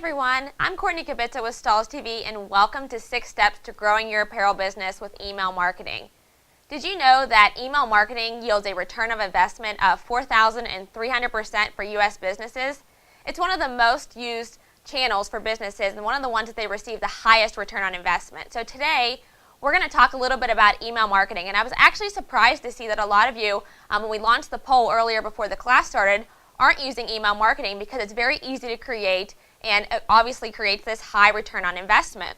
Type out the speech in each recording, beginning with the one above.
everyone, I'm Courtney Kibitza with Stahls TV and welcome to 6 Steps to Growing Your Apparel Business with Email Marketing. Did you know that email marketing yields a return of investment of 4,300% for U.S. businesses? It's one of the most used channels for businesses and one of the ones that they receive the highest return on investment. So today, we're going to talk a little bit about email marketing, and I was actually surprised to see that a lot of you, when we launched the poll earlier before the class started, aren't using email marketing because it's very easy to create and it obviously creates this high return on investment.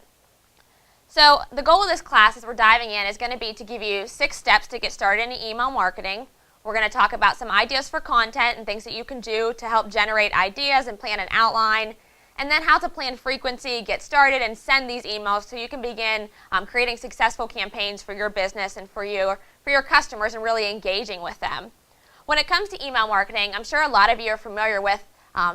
So the goal of this class as we're diving in is going to be to give you 6 steps to get started in email marketing. We're going to talk about some ideas for content and things that you can do to help generate ideas and plan an outline, and then how to plan frequency, get started, and send these emails so you can begin creating successful campaigns for your business and for your customers and really engaging with them. When it comes to email marketing, I'm sure a lot of you are familiar with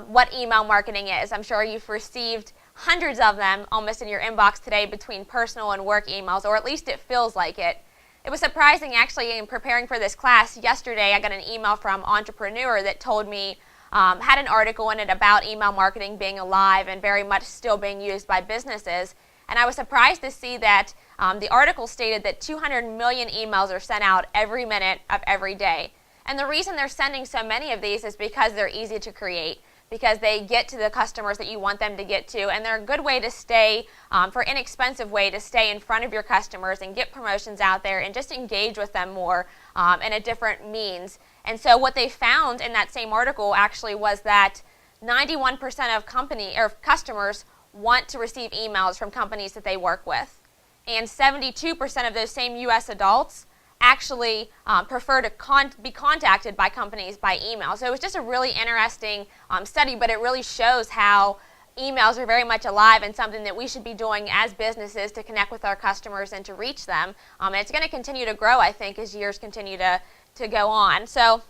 what email marketing is. I'm sure you've received hundreds of them almost in your inbox today between personal and work emails, or at least it feels like it. It was surprising actually in preparing for this class. Yesterday I got an email from Entrepreneur that told me, had an article in it about email marketing being alive and very much still being used by businesses. And I was surprised to see that the article stated that 200 million emails are sent out every minute of every day. And the reason they're sending so many of these is because they're easy to create, because they get to the customers that you want them to get to, and they're a good way to stay, for inexpensive way to stay in front of your customers and get promotions out there and just engage with them more in a different means. And so what they found in that same article actually was that 91% of customers want to receive emails from companies that they work with, and 72% of those same U.S. adults actually prefer to be contacted by companies by email. So it was just a really interesting study, but it really shows how emails are very much alive and something that we should be doing as businesses to connect with our customers and to reach them. And it's going to continue to grow, I think, as years continue to go on. So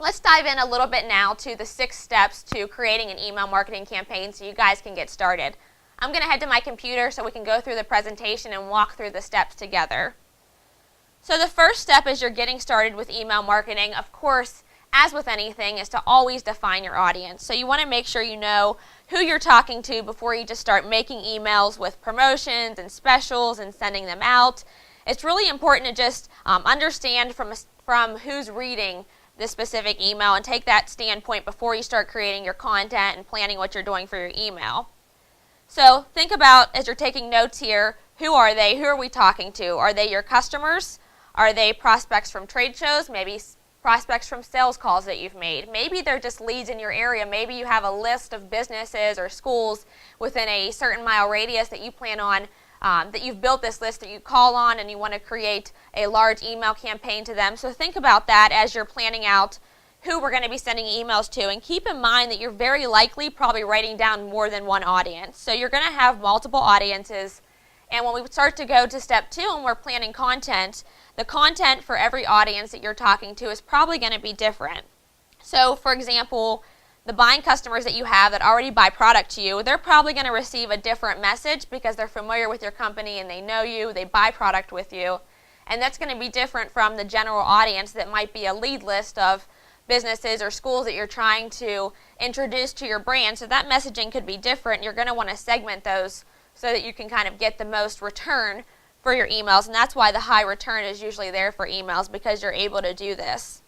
let's dive in a little bit now to the 6 steps to creating an email marketing campaign so you guys can get started. I'm going to head to my computer so we can go through the presentation and walk through the steps together. So the first step as you're getting started with email marketing, of course, as with anything, is to always define your audience. So you want to make sure you know who you're talking to before you just start making emails with promotions and specials and sending them out. It's really important to just understand from who's reading this specific email and take that standpoint before you start creating your content and planning what you're doing for your email. So think about, as you're taking notes here, who are they? Who are we talking to? Are they your customers? Are they prospects from trade shows? Maybe prospects from sales calls that you've made. Maybe they're just leads in your area. Maybe you have a list of businesses or schools within a certain mile radius that you plan on, that you've built this list that you call on and you want to create a large email campaign to them. So think about that as you're planning out who we're going to be sending emails to, and keep in mind that you're very likely probably writing down more than one audience. So you're going to have multiple audiences. And when we start to go to step 2 and we're planning content, the content for every audience that you're talking to is probably going to be different. So for example, the buying customers that you have that already buy product to you, they're probably going to receive a different message because they're familiar with your company and they know you, they buy product with you. And that's going to be different from the general audience that might be a lead list of businesses or schools that you're trying to introduce to your brand. So that messaging could be different. You're going to want to segment those so that you can kind of get the most return for your emails, and that's why the high return is usually there for emails, because you're able to do this.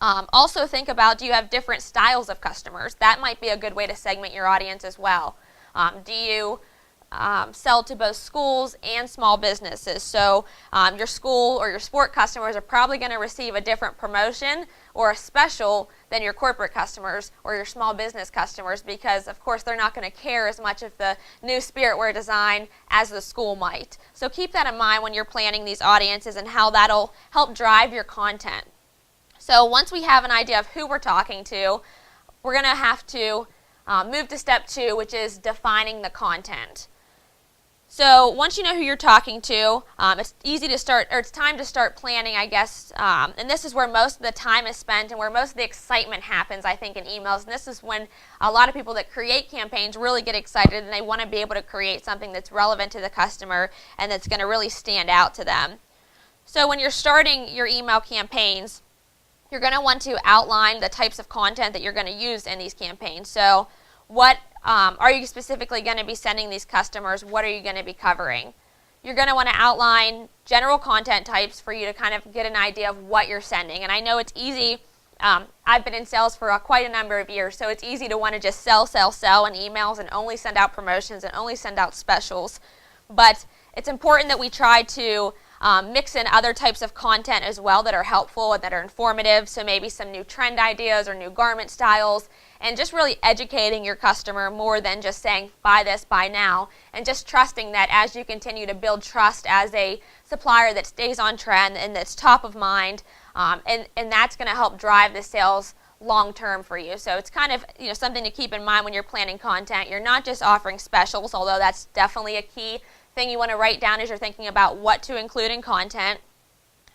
Also think about, do you have different styles of customers? That might be a good way to segment your audience as well. Do you sell to both schools and small businesses? So your school or your sport customers are probably going to receive a different promotion or a special than your corporate customers or your small business customers, because of course they're not going to care as much of the new spirit wear design as the school might. So keep that in mind when you're planning these audiences and how that'll help drive your content. So once we have an idea of who we're talking to, we're going to have to move to step 2, which is defining the content. So once you know who you're talking to, it's easy to start, or it's time to start planning, I guess, and this is where most of the time is spent and where most of the excitement happens, I think, in emails. And this is when a lot of people that create campaigns really get excited and they want to be able to create something that's relevant to the customer and that's going to really stand out to them. So when you're starting your email campaigns, you're going to want to outline the types of content that you're going to use in these campaigns. So what are you specifically going to be sending these customers? What are you going to be covering? You're going to want to outline general content types for you to kind of get an idea of what you're sending. And I know it's easy. I've been in sales for quite a number of years, so it's easy to want to just sell in emails and only send out promotions and only send out specials. But it's important that we try to mix in other types of content as well that are helpful and that are informative, so maybe some new trend ideas or new garment styles, and just really educating your customer more than just saying, buy this, buy now, and just trusting that as you continue to build trust as a supplier that stays on trend and that's top of mind, and that's going to help drive the sales long term for you. So it's kind of something to keep in mind when you're planning content. You're not just offering specials, although that's definitely a key thing you want to write down as you're thinking about what to include in content.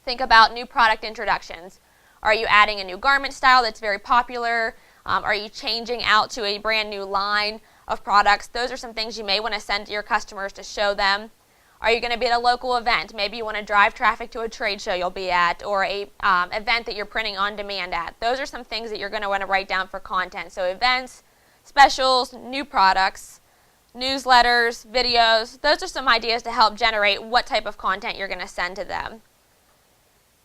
Think about new product introductions. Are you adding a new garment style that's very popular? Are you changing out to a brand new line of products? Those are some things you may want to send to your customers to show them. Are you going to be at a local event? Maybe you want to drive traffic to a trade show you'll be at, or a event that you're printing on demand at. Those are some things that you're going to want to write down for content. So events, specials, new products, newsletters, videos, those are some ideas to help generate what type of content you're going to send to them.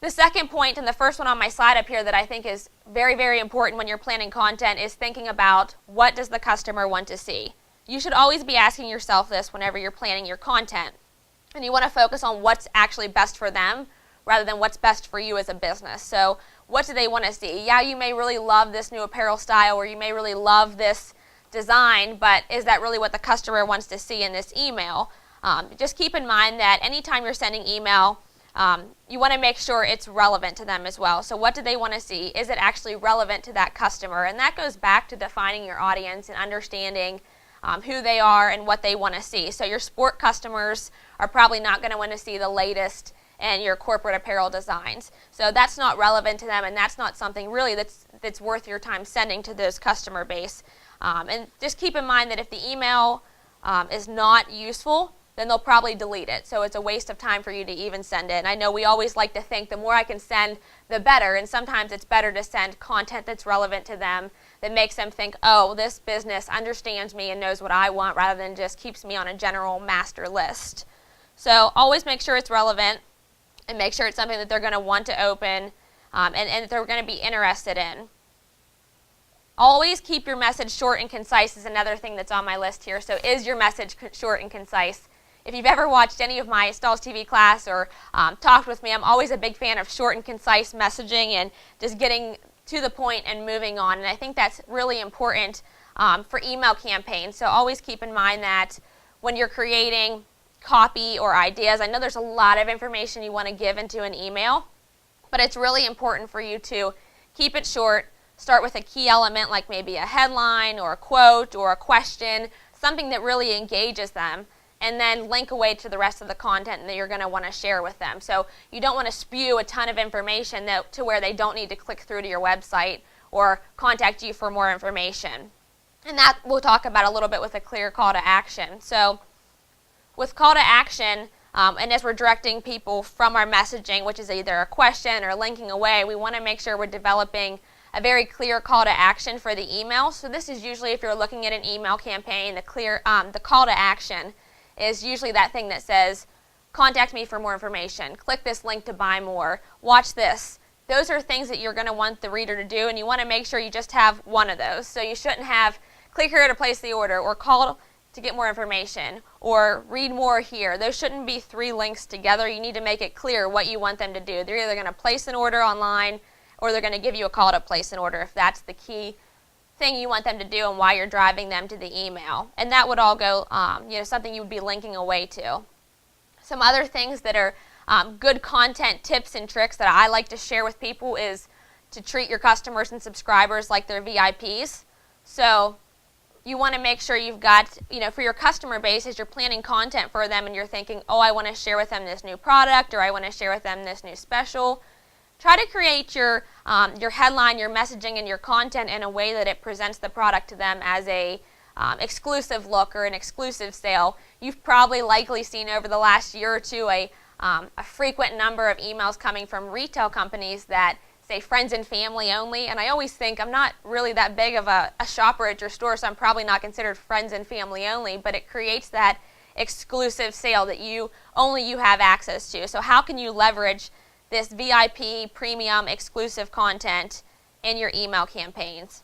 The second point, and the first one on my slide up here that I think is very, very important when you're planning content, is thinking about what does the customer want to see. You should always be asking yourself this whenever you're planning your content. And you want to focus on what's actually best for them rather than what's best for you as a business. So what do they want to see? Yeah, you may really love this new apparel style, or you may really love this design, but is that really what the customer wants to see in this email? Just keep in mind that anytime you're sending email, you want to make sure it's relevant to them as well. So what do they want to see? Is it actually relevant to that customer? And that goes back to defining your audience and understanding who they are and what they want to see. So your sport customers are probably not going to want to see the latest in your corporate apparel designs. So that's not relevant to them, and that's not something really that's worth your time sending to those customer base. And just keep in mind that if the email is not useful, then they'll probably delete it. So it's a waste of time for you to even send it. And I know we always like to think the more I can send, the better. And sometimes it's better to send content that's relevant to them, that makes them think, oh, this business understands me and knows what I want, rather than just keeps me on a general master list. So always make sure it's relevant and make sure it's something that they're going to want to open and they're going to be interested in. Always keep your message short and concise is another thing that's on my list here. So is your message short and concise? If you've ever watched any of my Stahls TV class or talked with me, I'm always a big fan of short and concise messaging and just getting to the point and moving on. And I think that's really important for email campaigns. So always keep in mind that when you're creating copy or ideas, I know there's a lot of information you want to give into an email, but it's really important for you to keep it short. Start with a key element like maybe a headline or a quote or a question, something that really engages them, and then link away to the rest of the content that you're going to want to share with them. So you don't want to spew a ton of information to where they don't need to click through to your website or contact you for more information. And that we'll talk about a little bit with a clear call to action. So with call to action, and as we're directing people from our messaging, which is either a question or linking away, we want to make sure we're developing a very clear call to action for the email. So this is usually, if you're looking at an email campaign, the call to action is usually that thing that says, contact me for more information, click this link to buy more, watch this. Those are things that you're going to want the reader to do, and you want to make sure you just have one of those. So you shouldn't have click here to place the order, or call to get more information, or read more here. Those shouldn't be 3 links together. You need to make it clear what you want them to do. They're either going to place an order online, or they're going to give you a call to place an order if that's the key thing you want them to do and why you're driving them to the email. And that would all go, something you would be linking away to. Some other things that are good content tips and tricks that I like to share with people is to treat your customers and subscribers like they're VIPs. So you want to make sure you've got, for your customer base, as you're planning content for them and you're thinking, oh, I want to share with them this new product, or I want to share with them this new special. Try to create your headline, your messaging, and your content in a way that it presents the product to them as a exclusive look or an exclusive sale. You've probably likely seen over the last year or two a frequent number of emails coming from retail companies that say friends and family only, and I always think I'm not really that big of a shopper at your store, so I'm probably not considered friends and family only, but it creates that exclusive sale that only you have access to. So how can you leverage this VIP premium exclusive content in your email campaigns?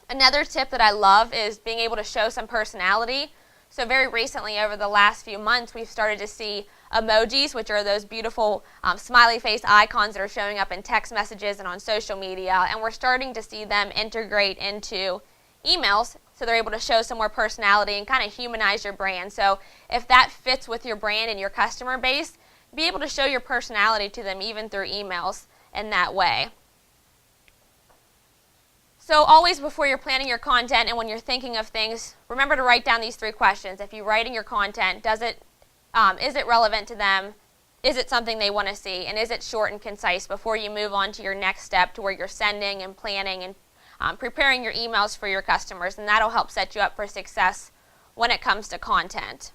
Another tip that I love is being able to show some personality. So very recently, over the last few months, we've started to see emojis, which are those beautiful smiley face icons that are showing up in text messages and on social media, and we're starting to see them integrate into emails so they're able to show some more personality and kind of humanize your brand. So if that fits with your brand and your customer base, be able to show your personality to them even through emails in that way. So always before you're planning your content and when you're thinking of things, remember to write down these 3 questions. If you're writing your content, is it relevant to them? Is it something they want to see? And is it short and concise before you move on to your next step to where you're sending and planning and preparing your emails for your customers, and that'll help set you up for success when it comes to content.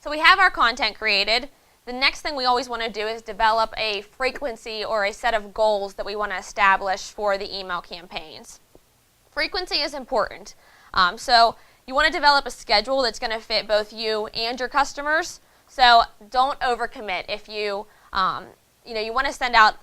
So we have our content created. The next thing we always want to do is develop a frequency or a set of goals that we want to establish for the email campaigns. Frequency is important. So you want to develop a schedule that's going to fit both you and your customers. So don't overcommit. If you want to send out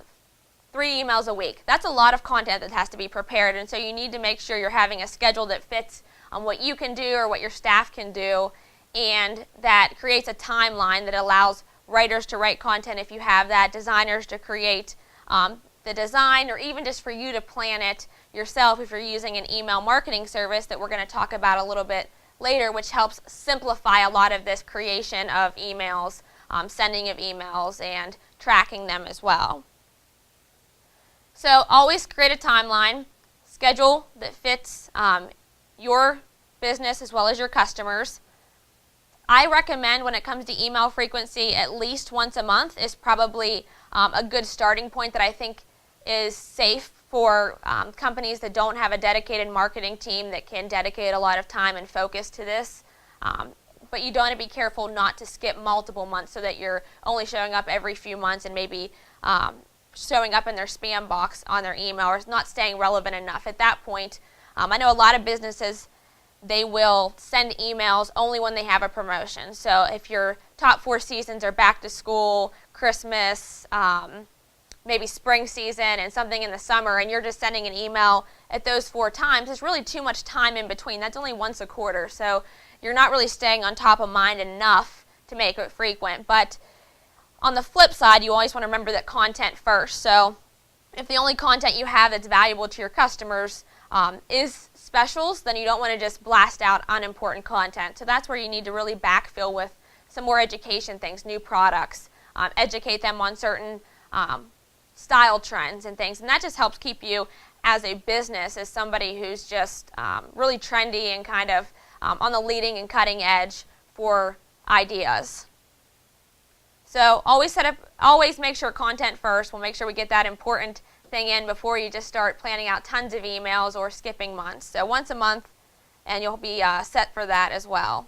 3 emails a week, that's a lot of content that has to be prepared, and so you need to make sure you're having a schedule that fits on what you can do or what your staff can do, and that creates a timeline that allows writers to write content if you have that, designers to create the design, or even just for you to plan it yourself if you're using an email marketing service that we're going to talk about a little bit later, which helps simplify a lot of this creation of emails, sending of emails, and tracking them as well. So always create a timeline, schedule that fits your business as well as your customers. I recommend when it comes to email frequency, at least once a month is probably a good starting point that I think is safe for companies that don't have a dedicated marketing team that can dedicate a lot of time and focus to this. But you don't want to be careful not to skip multiple months so that you're only showing up every few months and maybe showing up in their spam box on their email or not staying relevant enough. At that point, I know a lot of businesses, they will send emails only when they have a promotion. So if your top 4 seasons are back to school, Christmas, maybe spring season, and something in the summer, and you're just sending an email at those 4 times, it's really too much time in between. That's only once a quarter, so you're not really staying on top of mind enough to make it frequent. But on the flip side, you always want to remember that content first. So if the only content you have that's valuable to your customers is specials, then you don't want to just blast out unimportant content. So that's where you need to really backfill with some more education things, new products, educate them on certain style trends and things. And that just helps keep you as a business, as somebody who's just really trendy and kind of on the leading and cutting edge for ideas. So always make sure content first. We'll make sure we get that important thing in before you just start planning out tons of emails or skipping months. So once a month, and you'll be set for that as well.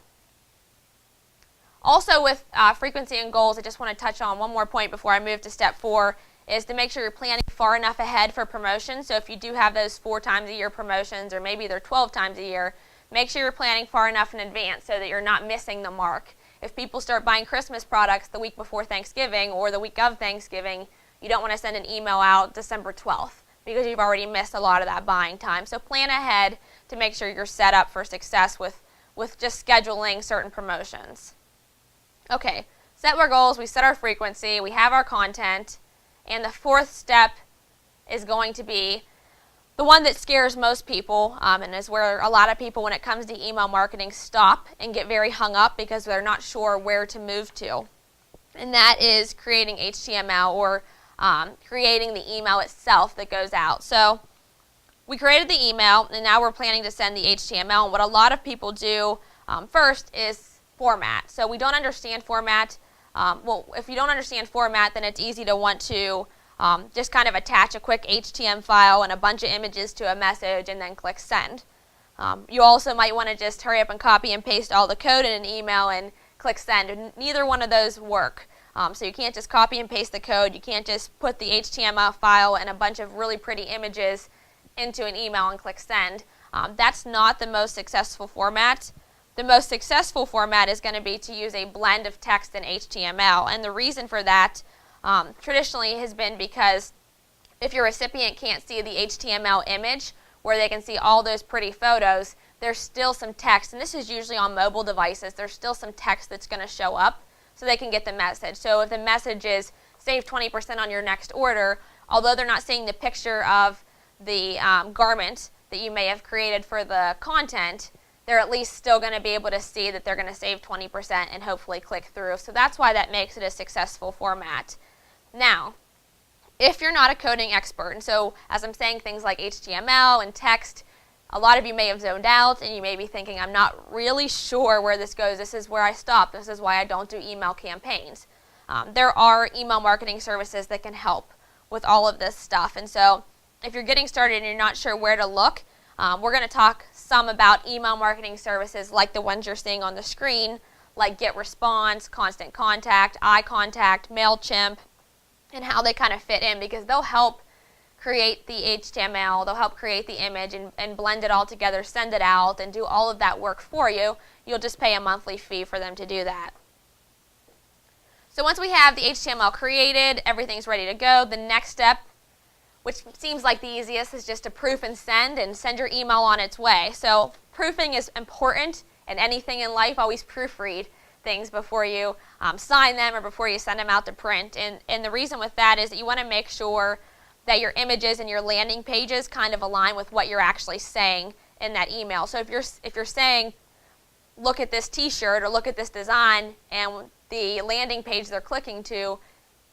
Also with frequency and goals, I just want to touch on one more point before I move to step 4, is to make sure you're planning far enough ahead for promotions. So if you do have those 4 times a year promotions, or maybe they're 12 times a year, make sure you're planning far enough in advance so that you're not missing the mark. If people start buying Christmas products the week before Thanksgiving or the week of Thanksgiving, you don't want to send an email out December 12th because you've already missed a lot of that buying time. So plan ahead to make sure you're set up for success with just scheduling certain promotions. Okay, set our goals, we set our frequency, we have our content, and the 4th step is going to be the one that scares most people, and is where a lot of people, when it comes to email marketing, stop and get very hung up because they're not sure where to move to. And that is creating HTML, or creating the email itself that goes out. So we created the email, and now we're planning to send the HTML. And what a lot of people do first is format. So we don't understand format. Well, if you don't understand format, then it's easy to want to just kind of attach a quick HTML file and a bunch of images to a message and then click send. You also might want to just hurry up and copy and paste all the code in an email and click send. And neither one of those work. So you can't just copy and paste the code. You can't just put the HTML file and a bunch of really pretty images into an email and click send. That's not the most successful format. The most successful format is going to be to use a blend of text and HTML. And the reason for that traditionally has been because if your recipient can't see the HTML image where they can see all those pretty photos, there's still some text, and this is usually on mobile devices, there's still some text that's going to show up so they can get the message. So if the message is save 20% on your next order, although they're not seeing the picture of the garment that you may have created for the content, they're at least still going to be able to see that they're going to save 20% and hopefully click through. So that's why that makes it a successful format. Now, if you're not a coding expert, and so as I'm saying things like HTML and text, a lot of you may have zoned out and you may be thinking, I'm not really sure where this goes. This is where I stop. This is why I don't do email campaigns. There are email marketing services that can help with all of this stuff. And so if you're getting started and you're not sure where to look, we're going to talk some about email marketing services like the ones you're seeing on the screen, like GetResponse, Constant Contact, iContact, MailChimp, and how they kind of fit in, because they'll help create the HTML, they'll help create the image and blend it all together, send it out, and do all of that work for you. You'll just pay a monthly fee for them to do that. So once we have the HTML created, everything's ready to go, the next step, which seems like the easiest, is just to proof and send your email on its way. So proofing is important, and anything in life, always proofread things before you sign them or before you send them out to print. And the reason with that is that you want to make sure that your images and your landing pages kind of align with what you're actually saying in that email. So if you're saying, look at this t-shirt or look at this design, and the landing page they're clicking to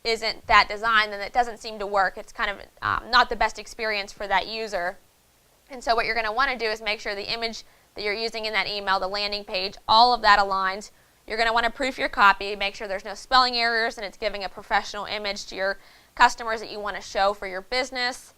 isn't that design, then it doesn't seem to work. It's kind of not the best experience for that user. And so what you're going to want to do is make sure the image that you're using in that email, the landing page, all of that aligns. You're going to want to proof your copy, make sure there's no spelling errors and it's giving a professional image to your customers that you want to show for your business.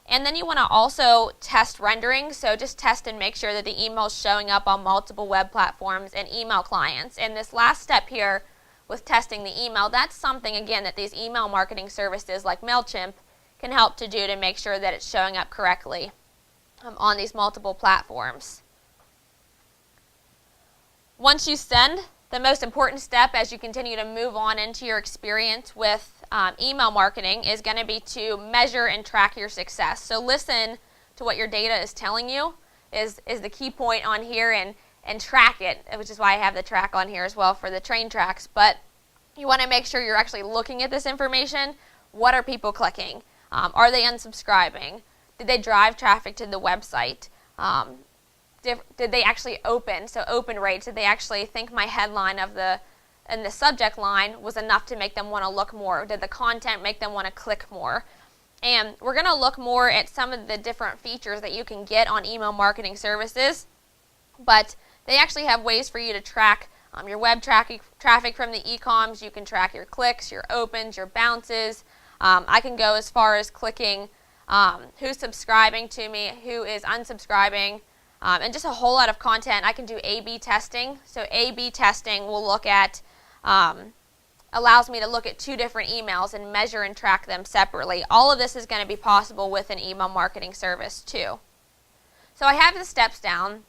And then you want to also test rendering, so just test and make sure that the email is showing up on multiple web platforms and email clients. And this last step here with testing the email, that's something, again, that these email marketing services like MailChimp can help to do to make sure that it's showing up correctly on these multiple platforms. Once you send, the most important step as you continue to move on into your experience with email marketing is going to be to measure and track your success. So listen to what your data is telling you is the key point on here, and track it, which is why I have the track on here as well for the train tracks. But you want to make sure you're actually looking at this information. What are people clicking? Are they unsubscribing? Did they drive traffic to the website? Did they actually open? So open rates, did they actually think my headline and the subject line was enough to make them want to look more? Did the content make them want to click more? And we're going to look more at some of the different features that you can get on email marketing services, but they actually have ways for you to track your web traffic from the e-coms. You can track your clicks, your opens, your bounces. I can go as far as clicking who's subscribing to me, who is unsubscribing, and just a whole lot of content. I can do A/B testing. So A/B testing will look at, allows me to look at 2 different emails and measure and track them separately. All of this is going to be possible with an email marketing service too. So I have the steps down.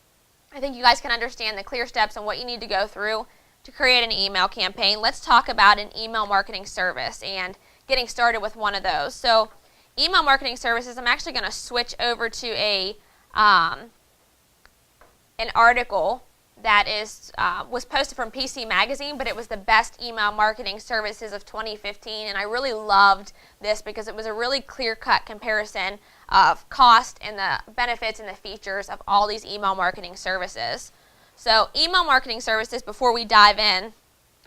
I think you guys can understand the clear steps and what you need to go through to create an email campaign. Let's talk about an email marketing service and getting started with one of those. So email marketing services, I'm actually going to switch over to an article that was posted from PC Magazine, but it was the best email marketing services of 2015, and I really loved this because it was a really clear-cut comparison of cost and the benefits and the features of all these email marketing services. So email marketing services, before we dive in,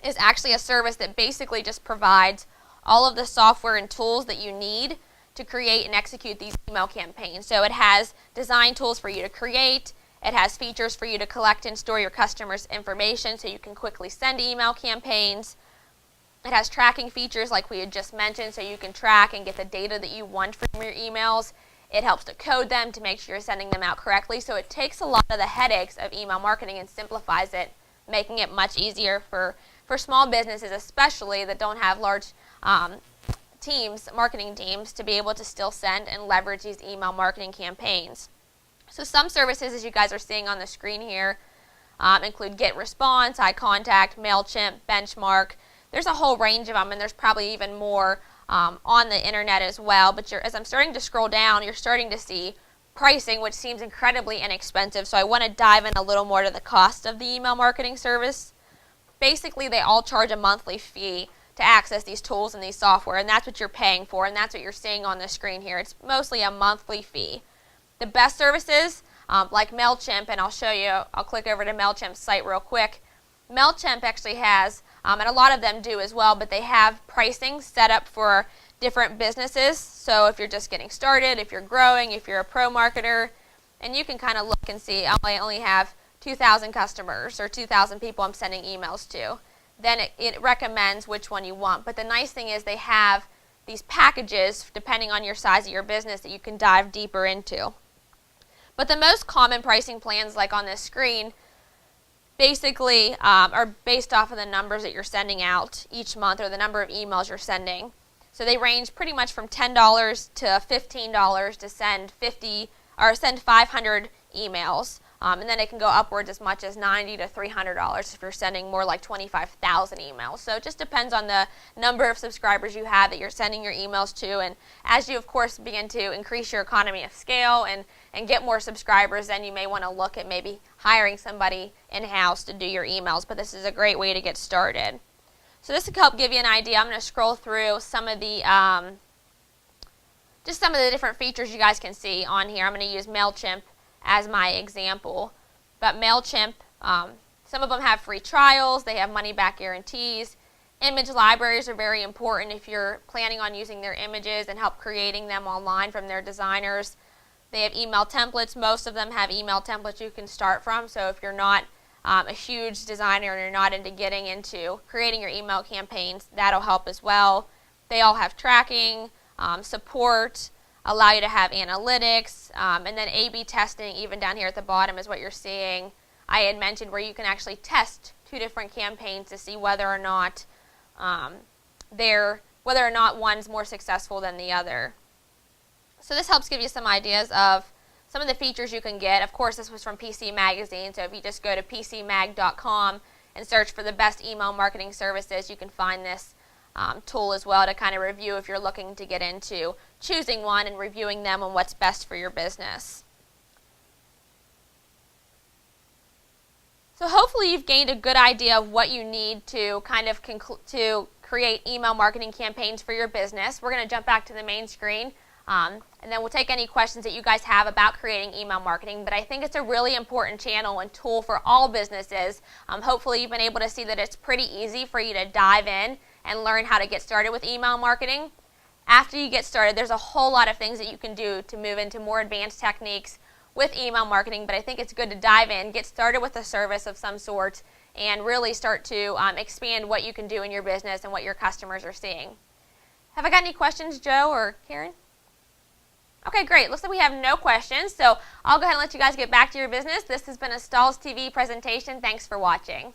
is actually a service that basically just provides all of the software and tools that you need to create and execute these email campaigns. So it has design tools for you to create. It has features for you to collect and store your customers' information so you can quickly send email campaigns. It has tracking features like we had just mentioned, so you can track and get the data that you want from your emails. It helps to code them to make sure you're sending them out correctly. So it takes a lot of the headaches of email marketing and simplifies it, making it much easier for for small businesses especially that don't have large teams, marketing teams, to be able to still send and leverage these email marketing campaigns. So some services, as you guys are seeing on the screen here, include GetResponse, iContact, MailChimp, Benchmark. There's a whole range of them, and there's probably even more on the internet as well. But as I'm starting to scroll down, you're starting to see pricing, which seems incredibly inexpensive. So I want to dive in a little more to the cost of the email marketing service. Basically, they all charge a monthly fee to access these tools and these software, and that's what you're paying for, and that's what you're seeing on the screen here. It's mostly a monthly fee. The best services, like MailChimp, and I'll show you, I'll click over to MailChimp's site real quick. MailChimp actually has, and a lot of them do as well, but they have pricing set up for different businesses. So if you're just getting started, if you're growing, if you're a pro marketer, and you can kind of look and see, I only have 2,000 customers or 2,000 people I'm sending emails to. Then it recommends which one you want. But the nice thing is they have these packages, depending on your size of your business, that you can dive deeper into. But the most common pricing plans, like on this screen, basically are based off of the numbers that you're sending out each month or the number of emails you're sending. So they range pretty much from $10 to $15 to send 500 emails. And then it can go upwards as much as $90 to $300 if you're sending more like 25,000 emails. So it just depends on the number of subscribers you have that you're sending your emails to. And as you, of course, begin to increase your economy of scale and get more subscribers, then you may want to look at maybe hiring somebody in-house to do your emails. But this is a great way to get started. So this will help give you an idea. I'm going to scroll through some of the just some of the different features you guys can see on here. I'm going to use MailChimp as my example. But MailChimp, some of them have free trials, they have money-back guarantees. Image libraries are very important if you're planning on using their images and help creating them online from their designers. They have email templates. Most of them have email templates you can start from. So if you're not a huge designer and you're not into getting into creating your email campaigns, that'll help as well. They all have tracking, support, allow you to have analytics, and then A/B testing, even down here at the bottom is what you're seeing. I had mentioned where you can actually test two different campaigns to see whether or not one's more successful than the other. So this helps give you some ideas of some of the features you can get. Of course, this was from PC Magazine, so if you just go to pcmag.com and search for the best email marketing services, you can find this tool as well to kind of review if you're looking to get into choosing one and reviewing them on what's best for your business. So hopefully you've gained a good idea of what you need to kind of to create email marketing campaigns for your business. We're going to jump back to the main screen and then we'll take any questions that you guys have about creating email marketing. But I think it's a really important channel and tool for all businesses. Hopefully you've been able to see that it's pretty easy for you to dive in and learn how to get started with email marketing. After you get started, there's a whole lot of things that you can do to move into more advanced techniques with email marketing, but I think it's good to dive in, get started with a service of some sort, and really start to expand what you can do in your business and what your customers are seeing. Have I got any questions, Joe or Karen? Okay, great. Looks like we have no questions, so I'll go ahead and let you guys get back to your business. This has been a Stahls TV presentation. Thanks for watching.